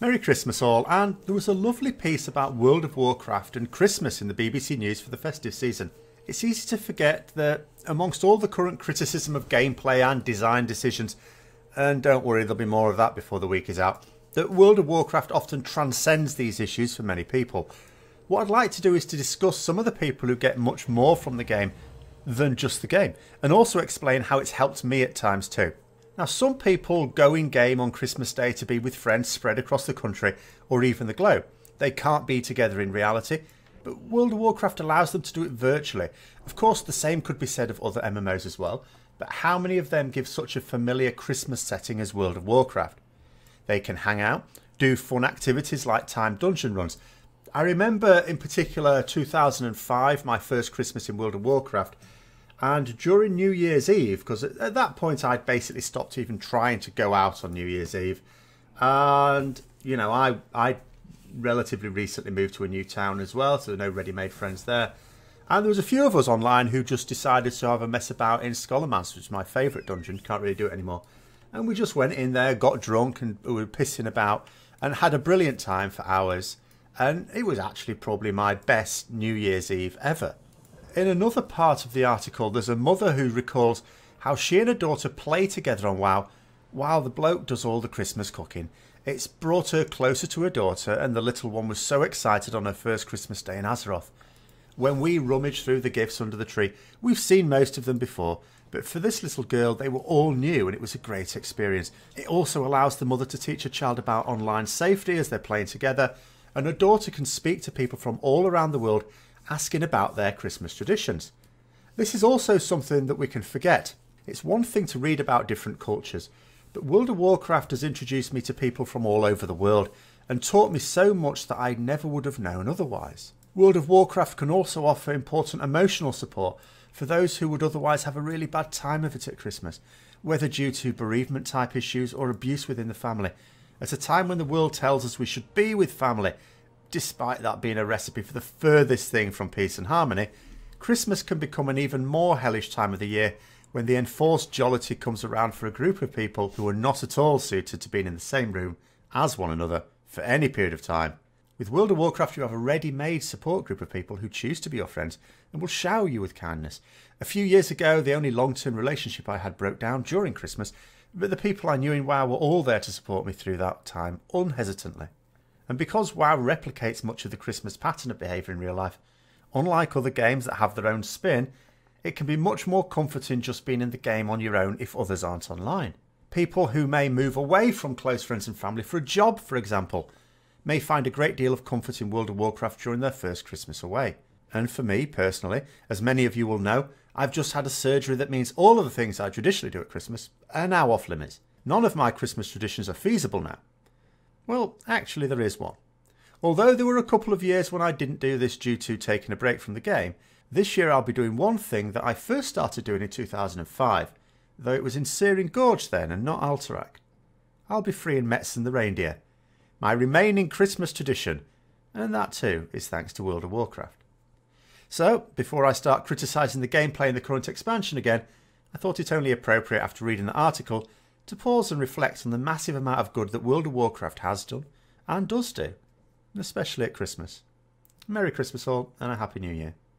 Merry Christmas all, and there was a lovely piece about World of Warcraft and Christmas in the BBC News for the festive season. It's easy to forget that amongst all the current criticism of gameplay and design decisions, and don't worry, there'll be more of that before the week is out, that World of Warcraft often transcends these issues for many people. What I'd like to do is to discuss some of the people who get much more from the game than just the game, and also explain how it's helped me at times too. Now, some people go in-game on Christmas Day to be with friends spread across the country or even the globe. They can't be together in reality, but World of Warcraft allows them to do it virtually. Of course, the same could be said of other MMOs as well, but how many of them give such a familiar Christmas setting as World of Warcraft? They can hang out, do fun activities like timed dungeon runs. I remember in particular 2005, my first Christmas in World of Warcraft, and during New Year's Eve, because at that point I'd basically stopped even trying to go out on New Year's Eve. And, you know, I relatively recently moved to a new town as well, so there were no ready-made friends there. And there was a few of us online who just decided to have a mess about in Scholarmancer, which is my favourite dungeon, can't really do it anymore. And we just went in there, got drunk, and we were pissing about, and had a brilliant time for hours. And it was actually probably my best New Year's Eve ever. In another part of the article, there's a mother who recalls how she and her daughter play together on WoW while the bloke does all the Christmas cooking. It's brought her closer to her daughter, and the little one was so excited on her first Christmas day in Azeroth. When we rummaged through the gifts under the tree, we've seen most of them before, but for this little girl they were all new and it was a great experience. It also allows the mother to teach her child about online safety as they're playing together, and her daughter can speak to people from all around the world asking about their Christmas traditions. This is also something that we can forget. It's one thing to read about different cultures, but World of Warcraft has introduced me to people from all over the world and taught me so much that I never would have known otherwise. World of Warcraft can also offer important emotional support for those who would otherwise have a really bad time of it at Christmas, whether due to bereavement type issues or abuse within the family. At a time when the world tells us we should be with family, despite that being a recipe for the furthest thing from peace and harmony, Christmas can become an even more hellish time of the year when the enforced jollity comes around for a group of people who are not at all suited to being in the same room as one another for any period of time. With World of Warcraft, you have a ready-made support group of people who choose to be your friends and will shower you with kindness. A few years ago, the only long-term relationship I had broke down during Christmas, but the people I knew in WoW were all there to support me through that time unhesitantly. And because WoW replicates much of the Christmas pattern of behaviour in real life, unlike other games that have their own spin, it can be much more comforting just being in the game on your own if others aren't online. People who may move away from close friends and family for a job, for example, may find a great deal of comfort in World of Warcraft during their first Christmas away. And for me, personally, as many of you will know, I've just had a surgery that means all of the things I traditionally do at Christmas are now off limits. None of my Christmas traditions are feasible now. Well, actually there is one. Although there were a couple of years when I didn't do this due to taking a break from the game, this year I'll be doing one thing that I first started doing in 2005, though it was in Searing Gorge then and not Alterac. I'll be freeing Metzen the reindeer, my remaining Christmas tradition, and that too is thanks to World of Warcraft. So, before I start criticising the gameplay in the current expansion again, I thought it only appropriate after reading the article to pause and reflect on the massive amount of good that World of Warcraft has done and does do, especially at Christmas. Merry Christmas all and a Happy New Year.